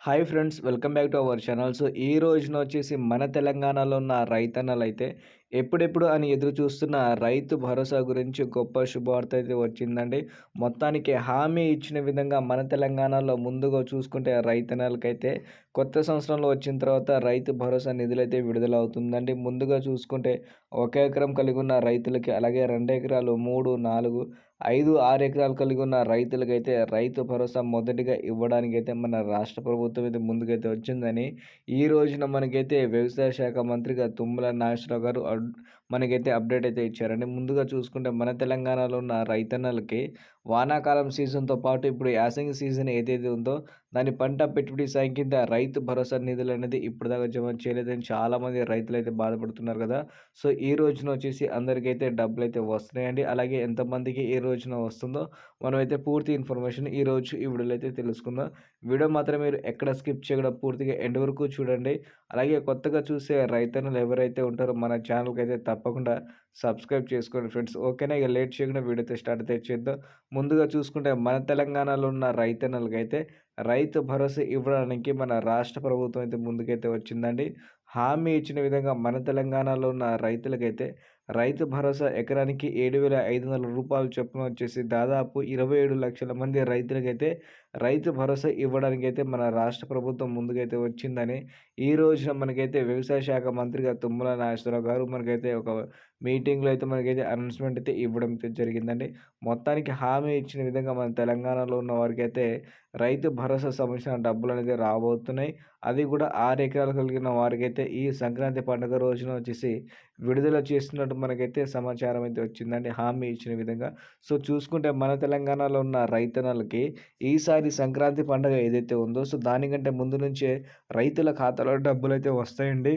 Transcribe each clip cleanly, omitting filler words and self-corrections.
Hi friends, welcome back to our channel. So ఈ రోజున వచ్చేసి మన తెలంగాణలో ఉన్న రైతన్నలైతే ఎప్పుడెప్పుడు అని ఎదురు చూస్తున్న రైతు భరోసా గురించి గొప్ప శుభవార్త అయితే వచ్చిందండి. మొత్తానికి హామీ ఇచ్చిన విధంగా మన తెలంగాణలో ముందుగా చూసుకుంటే రైతన్నలకైతే కొత్త సంవత్సరంలో వచ్చిన తర్వాత రైతు భరోసా నిధులైతే విడుదలవుతుందండి. ముందుగా చూసుకుంటే ఒక ఎకరం కలిగి ఉన్న రైతులకి, అలాగే 2 ఎకరాలు, 3, 4, 5, 6 ఎకరాలు కలిగి ఉన్న రైతులకైతే రైతు భరోసా మొదటిగా ఇవ్వడానికైతే మన రాష్ట్ర ప్రభుత్వం అయితే ముందుకైతే వచ్చిందని ఈ రోజున మనకైతే వ్యవసాయ శాఖ మంత్రిగా తుమ్మల నాగేశ్వరరావు గారు మనకైతే అప్డేట్ అయితే ఇచ్చారండి. ముందుగా చూసుకుంటే మన తెలంగాణలో ఉన్న రైతన్నలకి వానాకాలం సీజన్‌తో పాటు ఇప్పుడు యాసంగి సీజన్ ఏదైతే ఉందో దాని పంట పెట్టుబడి సాయం కింద రైతు భరోసా నిధులనేది ఇప్పటిదాకా జమ చేయలేదని చాలామంది రైతులైతే బాధపడుతున్నారు కదా! సో ఈ రోజున వచ్చేసి అందరికైతే డబ్బులైతే వస్తున్నాయండి. అలాగే ఎంతమందికి ఏ రోజున వస్తుందో మనమైతే పూర్తి ఇన్ఫర్మేషన్ ఈరోజు ఈ వీడియోలో అయితే తెలుసుకుందాం. వీడియో మాత్రం మీరు ఎక్కడ స్కిప్ చేయకుండా పూర్తిగా ఎండ్ వరకు చూడండి. అలాగే కొత్తగా చూసే రైతన్నలు ఎవరైతే ఉంటారో మన ఛానల్‌కి అయితే తప్పకుండా సబ్స్క్రైబ్ చేసుకోండి ఫ్రెండ్స్. ఓకేనా? ఇక లేట్ చేయకుండా వీడియో అయితే స్టార్ట్ అయితే చేద్దాం. ముందుగా చూసుకుంటే మన తెలంగాణలో ఉన్న రైతన్నలకైతే రైతు భరోసా ఇవ్వడానికి మన రాష్ట్ర ప్రభుత్వం అయితే ముందుకైతే వచ్చిందండి. హామీ ఇచ్చిన విధంగా మన తెలంగాణలో ఉన్న రైతులకైతే రైతు భరోసా ఎకరానికి రూ. 7,500 చొప్పున వచ్చేసి దాదాపు 27 లక్షల మంది రైతులకైతే రైతు భరోసా ఇవ్వడానికైతే మన రాష్ట్ర ప్రభుత్వం ముందుకైతే వచ్చిందని ఈ రోజున మనకైతే వ్యవసాయ శాఖ మంత్రిగా తుమ్మల నాగేశ్వరరావు గారు మనకైతే ఒక మీటింగ్‌లో అయితే మనకైతే అనౌన్స్‌మెంట్ అయితే ఇవ్వడం అయితే జరిగిందండి. మొత్తానికి హామీ ఇచ్చిన విధంగా మన తెలంగాణలో ఉన్న వారికైతే రైతు భరోసా సంబంధించిన డబ్బులనేది రాబోతున్నాయి. అది కూడా 6 ఎకరాలు కలిగిన వారికైతే ఈ సంక్రాంతి పండుగ రోజున వచ్చేసి విడుదల చేస్తున్నట్టు మనకైతే సమాచారం అయితే వచ్చిందండి, హామీ ఇచ్చిన విధంగా. సో చూసుకుంటే మన తెలంగాణలో ఉన్న రైతన్నలకి ఈసారి సంక్రాంతి పండుగ ఏదైతే ఉందో సో దానికంటే ముందు నుంచే రైతుల ఖాతాలో డబ్బులైతే వస్తాయండి.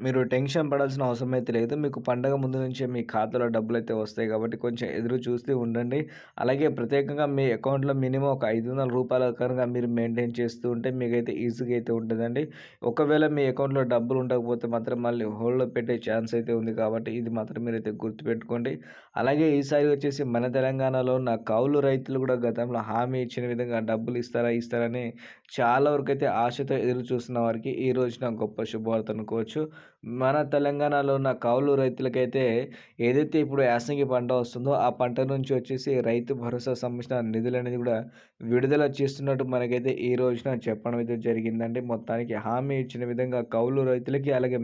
మీరు టెన్షన్ పడాల్సిన అవసరం అయితే లేదు. మీకు పండగ ముందు నుంచే మీ ఖాతాలో డబ్బులైతే వస్తాయి కాబట్టి కొంచెం ఎదురు చూస్తూ ఉండండి. అలాగే ప్రత్యేకంగా మీ అకౌంట్‌లో మినిమమ్ ఒక రూ. 500 కనుక మీరు మెయింటైన్ చేస్తూ ఉంటే మీకైతే ఈజీగా అయితే ఉంటదండి. ఒకవేళ మీ అకౌంట్‌లో డబ్బులు ఉండకపోతే మాత్రం మళ్ళీ హోల్డ్‌లో పెట్టే ఛాన్స్ అయితే ఉంది కాబట్టి ఇది మాత్రం మీరైతే గుర్తుపెట్టుకోండి. అలాగే ఈసారి వచ్చేసి మన తెలంగాణలో ఉన్న కౌలు రైతులు కూడా గతంలో హామీ ఇచ్చిన విధంగా డబ్బులు ఇస్తారా? ఇస్తారని చాలా వరకైతే ఆశతో ఎదురు చూస్తున్న వారికి ఈ రోజున గొప్ప శుభవార్త అనుకోవచ్చు. మన తెలంగాణలో ఉన్న కౌలు రైతులకైతే ఏదైతే ఇప్పుడు యాసంగి పంట వస్తుందో ఆ పంట నుంచి వచ్చేసి రైతు భరోసా సంబంధించిన నిధులనేది కూడా విడుదల చేస్తున్నట్టు మనకైతే ఈ రోజున చెప్పడం అయితే జరిగిందండి. మొత్తానికి హామీ ఇచ్చిన విధంగా కౌలు రైతులకి, అలాగే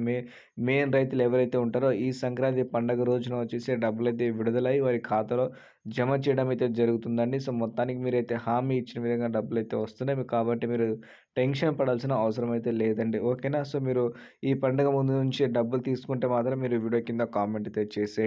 మెయిన్ రైతులు ఎవరైతే ఉంటారో ఈ సంక్రాంతి పండుగ రోజున వచ్చేసి డబ్బులైతే విడుదలై వారి ఖాతాలో జమ చేయడం అయితే జరుగుతుందండి. సో మొత్తానికి మీరైతే హామీ ఇచ్చిన విధంగా డబ్బులైతే వస్తున్నాయి కాబట్టి మీరు టెన్షన్ పడాల్సిన అవసరం అయితే లేదండి. ఓకేనా? సో మీరు ఈ పండుగ ముందు నుంచి డబ్బులు తీసుకుంటే మాత్రం మీరు వీడియో కింద కామెంట్ అయితే చేసేయండి.